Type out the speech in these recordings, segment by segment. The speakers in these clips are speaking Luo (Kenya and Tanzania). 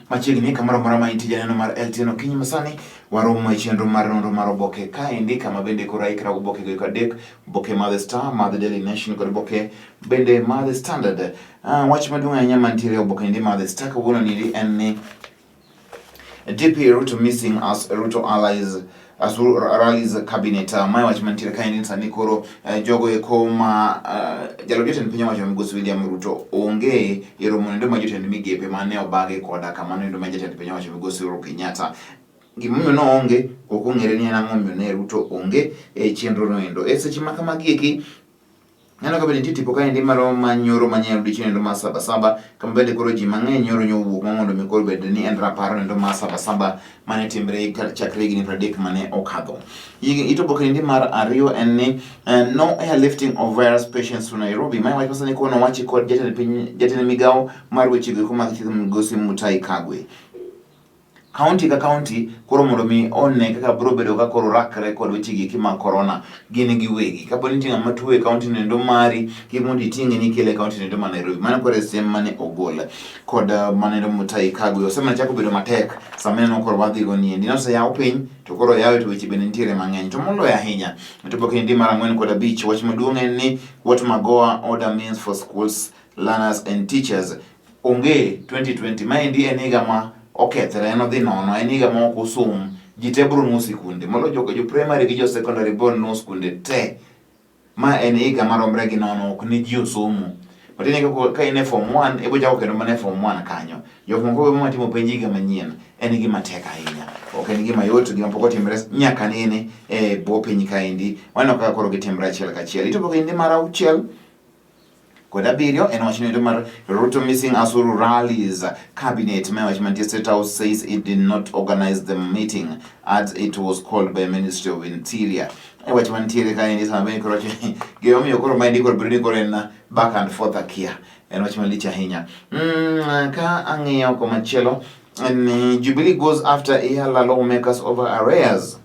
machiegni kamoro moro ma intie janeno mar LTN okinyi masani waromo e chenro mar nonro mar Oboke kaendi kama bende koro aikra Oboke go adek, Oboke mar The Star, mar The Daily Nation kod Oboke bende mar The Standard. Wach maduong' ahinya mantiere Oboke ndi mar The Star kawuono ni en ni DP Ruto missing as Ruto allies as rallies cabinet. Mai wach mantiere kaendi sani koro jogo eko ma jalo jotend piny owacho migosi William Ruto onge e romo ndo ma jotend migepe mane obage koda kamano ndo ma jotend piny owacho migosi Uhuru Kenyatta. Gimomiyo no onge ok ong'ere ni en ang'o momiyo ne Ruto onge e chenro no endo. E seche ma kamagi eki nyalo ka bende tipo kaendi maro manyoro manyalo dichino ndo ma saba kama bende koro ji mang'eny nyoro nyowuok mondo mi koro bende ni en raparo ndo ma saba mane timre chakre higni 30 mane okadho. Ito Oboke ndi mar ariyo en ni no airlifting of virus patients to Nairobi. Mai wach masani kono wachi kod jatend migawo mar weche go mag thieth migosi Mutahi Kagwe. County ka county koro mondo mi one kaka bro bedo ka koro rakre kod weche gi mag corona gin giwegi. Kapo ni tinga matuo e county nendo mari kimondo itinge ni kele county nendo ma Nairobi. Mano kore sem mane ogol kod mane ndo Mutahi Kagwe osema chako bedo matek sameno koro wadhi go ni. Ndino se yaw piny to koro yawe to weche bende nitiere mang'eny to moloyo ahinya. To Oboke ndi mar 4 kod 5 wach maduong' en ni what Magoha order means for schools, learners and teachers. Onge 2020 maendi en higa ma okethre no dhi nono en higa ma ok osom ji te bro no sikunde molo jo primary gi jo secondary born no sikunde te ma en higa maromre gi nono ok ni ji osomo patene ka ine form 1 ebo jago kendo mane form 1 kanyo jok moko ma timo penj higa manyien en gima tek ahinya ok en gima yot gima pok otimre nyaka nene e bo piny kaendi wano kaka koro gitimre achiel kachiel. Ito Oboke ndi mar 6 kod 7 en wach nendo mar Ruto missing as rallies cabinet. Mai wach mantie State House says it did not organize the meeting as it was called by Ministry of Interior. Wach mantiere kaendi sama bende koro gimomiyo koro maendi koro bedo ni koro en back and forth akia en wach malich ahinya. Ka ang'iyo komachielo and Jubilee goes after Ihala lawmakers over arrears.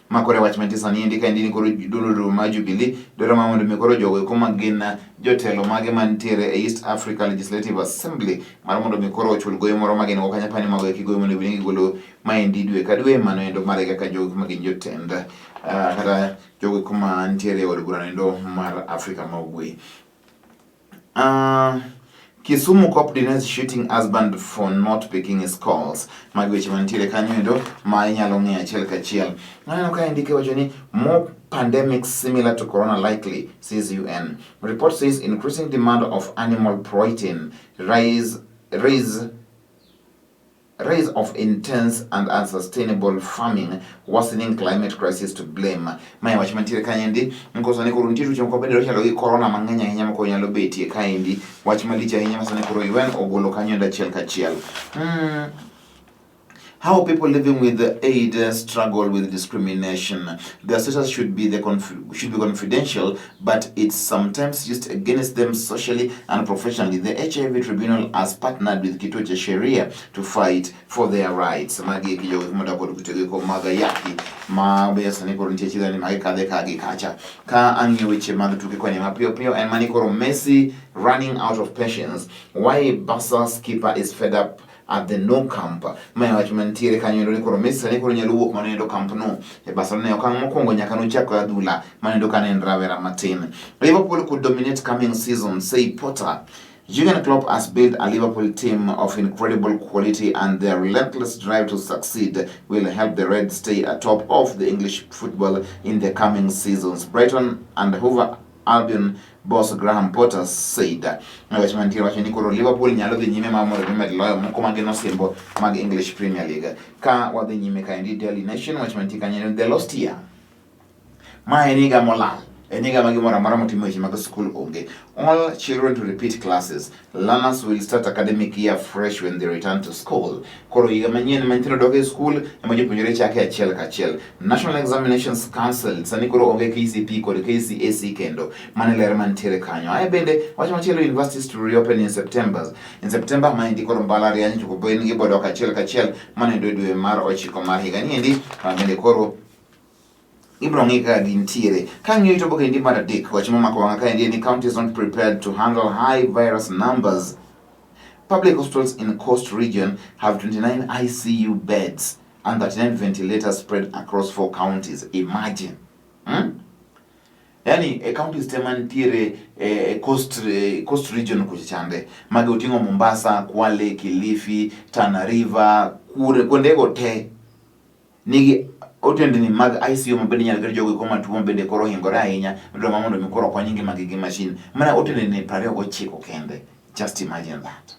Makore wach mantie sani endi kaendi ni koro dolo ma Jubilee dwaro ma mondo mi koro jogo eko magin jotelo mage mantiere e East Africa Legislative Assembly mar mondo mi koro ochul goyo moro magin go kanya pani mago eki goyo mondo bi golo maendi dwe ka dwe mano endo mare kaka jogo magin jotend kata jogo eko mantiere od bura endo mar Africa ma ugwe. Kisumu cop denies shooting husband for not picking his calls. Magweche mantiere kanyo endo ma inyalo ng'e achiel kachiel. Nano ka indike wacho ni more pandemics similar to corona likely, says UN. Report says increasing demand of animal protein, rise of intense and unsustainable farming, worsening climate crisis to blame. Mai wach mantiere kaendi nkoso ne koro ntiru chon ko bende chalo gi corona mang'eny ahinya ma ko nyalo betie kaendi wach malich ahinya masane koro UN ogolo kanyo enda achiel kachiel. How people living with AIDS struggle with discrimination. Their status should be confidential, but it's sometimes used against them socially and professionally. The HIV Tribunal has partnered with Kituo cha Sheria to fight for their rights. Magi kijo moda ko kutege ko magayaki ma be sani ko ntie chida ni magi kade kagi kacha ka angi weche mag tuke kwa ni mapio pio and mani koro Messi running out of patience. Why Barca skipper is fed up at the no camp. Mai wach mantiere kanyo ndo ni koro Messi ne koro nyalo wuok manendo camp no e Barcelona ne okang' mokwongo nyaka no chako adhula manendo kanendo rawera matin. Liverpool could dominate coming season, say Potter. Jurgen Klopp has built a Liverpool team of incredible quality and their relentless drive to succeed will help the Reds stay atop of the English football in the coming seasons. Brighton and Hove Albion boss Graham Potter said wach mantiere wacho ni koro Liverpool nyalo dhi nyime ma mondo med loyo moko mag nosimbo mag English Premier League. Ka wadhi nyime kaendi Daily Nation wach mantiere kanyo the lost year. Ma en higa molal. Eniga magi mora mara motimo weche mag school onge. All children to repeat classes. Learners will start academic year fresh when they return to school. Koro higa manyien manyithindo dok e school ema jopuonjre chake achiel kachiel. National Examinations Council sani koro onge KCP kod KCAC kendo. Mane ler mantiere kanyo. Ae bende wach machielo universities to reopen in September. In September maendi koro mbalariany to boen gi bodok achiel kachiel mane dwe mar 9 mar higa ni endi bende koro Ibrongika gintiere. Can you talk in the dick? Which Mama Kwanga and any counties not prepared to handle high virus numbers. Public hospitals in Coast Region have 29 ICU beds and 39 ventilators spread across 4 counties. Imagine. Yani, counties temantiere coast region kuchichande. Mage utingo Mombasa, Kwale, Kilifi, Tana River, kondego te. Nigi otende ni mag ICU mabende nyalgari jogo koma tumo bende koro hingora ahinya ndo mamondo mikoro kwa nyingi magigi machine. Mana otende ni prario go chiko kende. Just imagine that.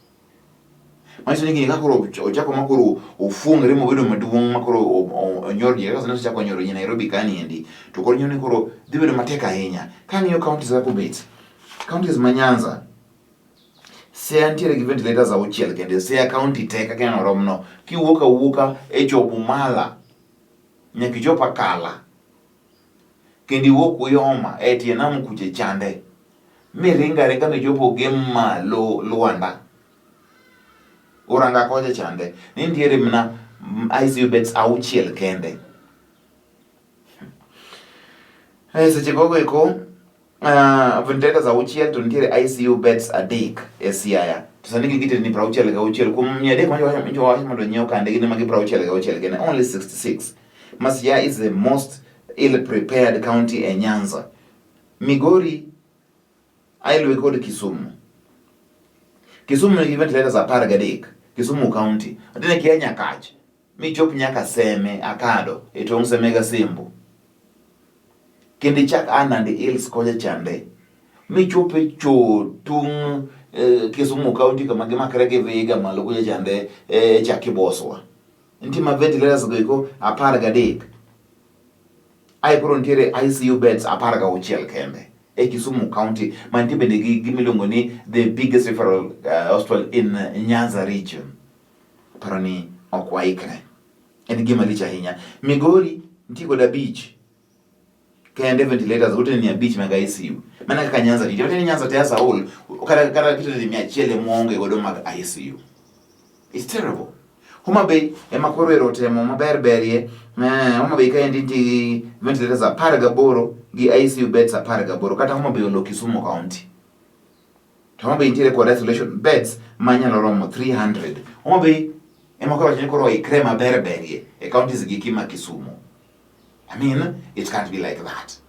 Maiso nigi kakoro ochako makoro ufungre mo bedo maduong makoro nyordi kaka saneso chako nyoro ni Nairobi kani endi to koro nyone koro dhibedo mateka ahinya kani yo counties zako bet counties manyanza se antiere gi ventilators auchiel kende se county teka kena romno kiwuoka echopo mala nyaki jopa kala kendi woku yoma etie namu kuche chande miringa me jopo gemma Luanda uranga koje chande nindiere mna ICU beds auchiel kende seche gogo eko ventilators auchiel to nindiere ICU beds adek esiaya tusaniki gite ni prauchiel ga auchiel kum nyade manjo wacho mondo nyiew kande gine magi prauchiel ga auchiel kende only 66. Masia is the most ill-prepared county in Nyanza. Migori, Lolwe kod Kisumu. Kisumu ni ventilators apar gadek. Kisumu county. Atene kia nyakach. Mi chop nyaka Seme, Akado. Itong Semega Simbu. Kendi chak anandi ills koja chande. Mi chope cho tung Kisumu county kama gima krege vega malo koja chande chaki boswa. Intima ventilators goiko apar gadek. Ai korontiere ICU beds apar ga auchiel kende. Kisumu county mantibe de gimilongo ni the biggest referral hospital in Nyanza region. Parani okwaikre. En gima licha hinya. Migori ntiko da beach. Kende ventilators gote ni beach mega ICU. Mana kaka Nyanza region. Wote ni Nyanza teasa all. Kara kitu ni miachiele mwonge godo mag ICU. It's terrible. Homa Bay emakoro erote mo maberberie Homa Bay kaendi nti ventilators apar gaboro gi ICU beds apar gaboro kata Homa Bay olo Kisumu county. Homa Bay ntiere kod isolation beds manyalo romo 300. Homa Bay emakoro chini koro ikre maberberie counties gi kima Kisumu. I mean, it can't be like that.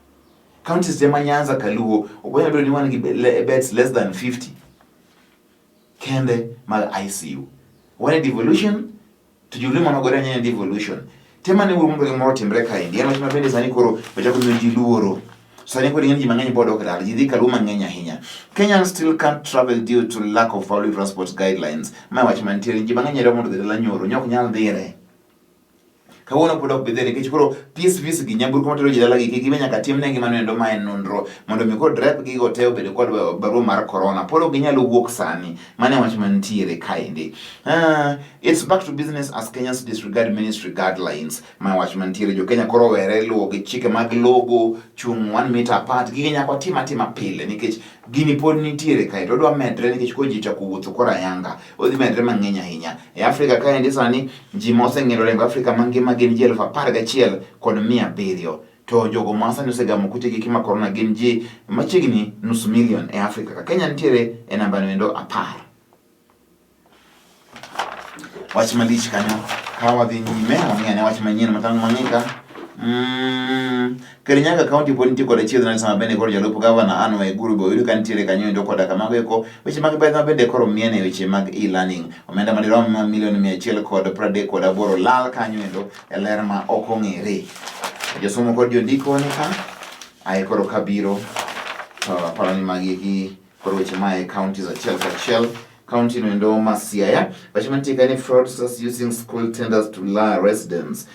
Counties tema Nyanza Kaluo okwenya bedo ni wan gi beds less than 50 kende mag ICU. When devolution tujulima nogora nyene devolution tema ni wumbe moro timbre kaindi yana chima bende sani koro bachako nyoji luoro sani koro ngi mang'eny bodo kala jidhi kaluma ng'eny ahinya. Kenyans still can't travel due to lack of public transport guidelines. Ma wach mantiere ngi mang'eny romo de la nyoro nyok nyal dire kawuono pod ok bidhere nikech koro peace gi nyamburko matero ji dala gi gimenya ka timne gima nendo ma en nonro mondo mi kod rep gi go teo bedo kod barua mar corona polo ginyalo wuok sani mane wach mantiere kaindi. It's back to business as Kenyans disregard ministry guidelines. Ma wach mantiere jo Kenya koro were luwo gi chike mag logo chung 1 meter apart gi nyako tima pile nikech gini pod nitiere kai to dwa medre nikech ko ji chako wuotho kora yanga odhi medre mang'eny ahinya e Afrika kaendi sani ji moseng'ero lengo Afrika mangima gin ji 11,700 to jogo masani osegamo kute gi kima corona gin ji machiegni nus milion e Afrika ka Kenya nitiere e namba nendo 10. Wach malich kanyo kawa dhi nyime wang'e ne wach manyien matang' mang'ika. Kirinyaga county pod nitie kod chiedho sama bende koro jalup gavana Anne Waiguru bo yudo ka nitiere kanyo endo koda kamago eko weche mag bedha bende koro miene weche mag e-learning omenda madirom milion 138 lal kanyo endo e ler ma ok ong'ere. Josomo kod jondiko ni ka ai koro kabiro parani magi koro weche mae counties achiel kachiel. County no endo ma Siaya weche mantie kani fraudsters using school tenders to lure residents.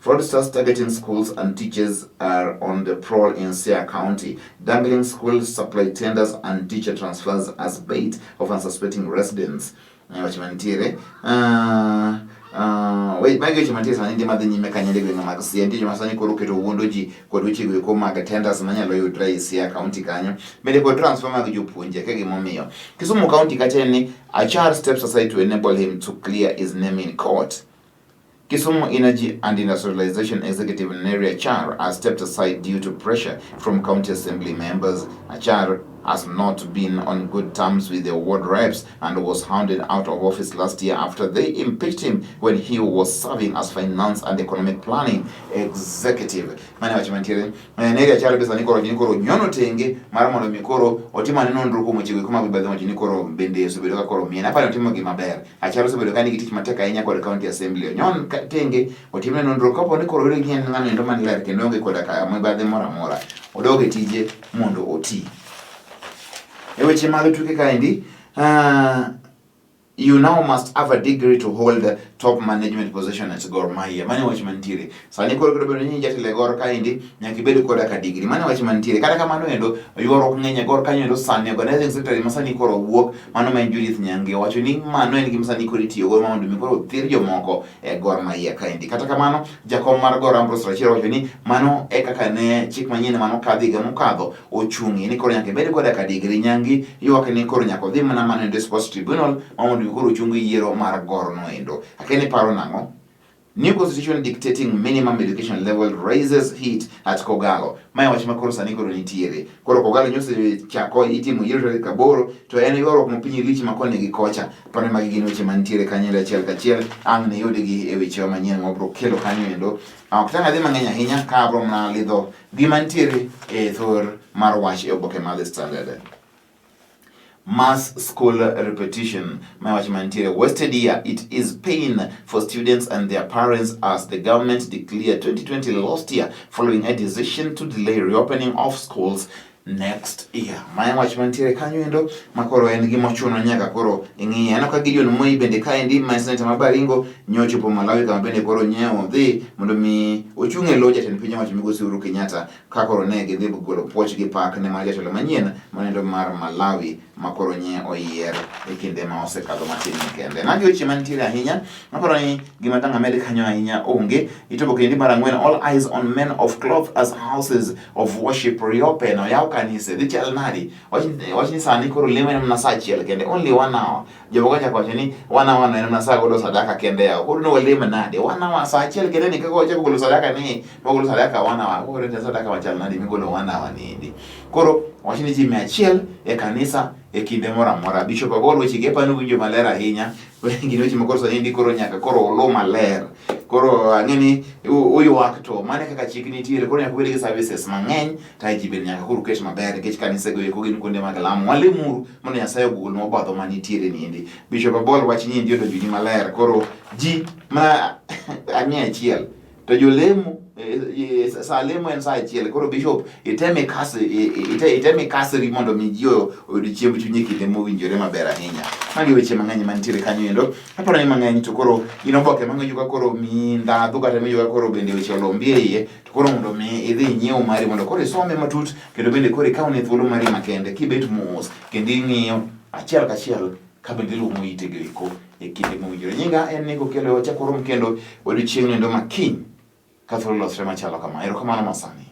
Fraudsters targeting schools and teachers are on the prowl in Siaya County, dangling school supply tenders and teacher transfers as bait of unsuspecting residents. Wachimantiere. Wait, my chimantiere sani ndi madhi nyime kanyende gwenga mag Siaya ndi masani koro keto wuondo ji kod weche go mag tenders manyalo yudre e Siaya County kanyo. Bende kod transfer mag jopuonje ka gimomiyo. Kisumu County kacheni Achar steps aside to enable him to clear his name in court. Kisumu Energy and Industrialization Executive Neri Achar has stepped aside due to pressure from county assembly members. Achar has not been on good terms with the ward reps and was hounded out of office last year after they impeached him when he was serving as finance and economic planning executive. Mane wachimantiere neri achalo pesa nikoro jinikoro nyono tenge mara mondo mikoro otima neno ndruko mochigo kuma bibadho jinikoro bende sobedo ka koro mien apa otimo gima ber achalo sobedo ka nigi tich matek ahinya kod county assembly nyon tenge otima neno ndruko kapo nikoro yudo gien ng'ano endo manler kendo onge koda ka mibadhe mora mora odoge tije mondo oti. Eweche mag tuke kaendi, you now must have a degree to hold the top management position at Gor Mahia. Mane wachi mantiere. Sani koro bedo ni jatelo Gor kaendi nyaka bedo koda ka degree. Mane wachi mantiere. Kata kamano endo yuoro ng'eny Gor kanyo endo sani organizing secretary masani koro wuok mano ma Judith Nyange wacho ni mano en gima sani koro itiyo go mondo mi koro thir jomoko e Gor Mahia kaendi. Kata kamano jakom mar Gor Ambrose Rachira wacho ni mano e kaka ne chik manyien mano kadhi ga mokadho ochungi ni koro nyaka bedo koda ka degree. Nyange ywak ni koro nyaka dhi mana mano endo sports tribunal mondo koro chungi yiero mar Gor no endo. Akene paro nango. New constitution dictating minimum education level raises heat at Kogalo. Maya wachima koro sani koro nitiere. Koro Kogalo nyose chako itimo yiero kaboro to en yoro kuma piny lich makone gi kocha. Pane magi gin weche mantiere kanyele achiel kachiel ang' ne yudi gi e weche manyien mobro kelo kanyo endo. Kutanga dhi mang'eny ahinya ka abro mana lidho gima ntiere e thor mar wach e Oboke mar The Standard. Mass school repetition. My watchman wasted year. It is pain for students and their parents as the government declared 2020 lost year following a decision to delay reopening of schools next year. My watchman kanyo endo makoro en gima chuno nyaka koro ing'i ana ka Gideon Moi bende kaendi ma senator mabaringo nyocho po Malawi kama bende koro nyeo dhi mondo mi ochunge loja ten piny wacho migosi Uhuru Kenyatta ka koro ne gidhi golo puoch gi pak ne mar jatelo manyien manendo mar Malawi makoro nye oyier e kinde ma osekadho matin kende. Nagi weche mantiere ahinya makoro ni gima tanga med kanyo ahinya onge itobo kendi mar ang'wen all eyes on men of cloth as houses of worship reopen oyaw kanise dhi chal nadi wachni sani koro lemo en mnasa achiel kende only 1 hour jobo kacha kwacho ni 1 hour no en mnasa godo sadaka kende yao koro no lemo nadi 1 hour sa achiel kende ni kako chako golo sadaka ni mogolo sadaka 1 hour koro en sadaka machal nadi migolo 1 hour ni ndi koro wachni ji 100 e kanisa e kinde mora mora bishop agolo weche ge panu winjo maler ahinya gino weche makoro sani ndi koro nyaka koro olo maler koro ang'eni uyuak to mane kaka chik nitiere koro nyaka bed gi services mang'eny ta ji bed nyaka koro ket maber nikech kanise go eko gin kuonde mag lamo walemuru mondo Nyasaye ogol mobadho manitiere niendi. Bishop Abol wach ni ndi odonjo ni maler koro ji ma ang'e achiel to jolemo sa lemo en sa achiel koro bishop iteme kasri mondo mi ji oyud chiemb chunye kinde mowinjore maber ahinya. Magi weche mang'eny mantiere kanyo endo aparo ni mang'eny to koro in oboke mang'eny ka koro mi ndadhu kata mi ka koro bende weche olombi e iye to koro mondo mi idhi nyiew mari mondo koro isome matut kendo bende koro ikaw ne thuolo mari makende kibet mos kendo ing'iyo achiel kachiel ka bende luongo itego eko e kinde mowinjore. Nyinga en Nego kelo chakoro kendo odiochieng' endo makiny ka thuolo losre machalo kama. Erokamano masani.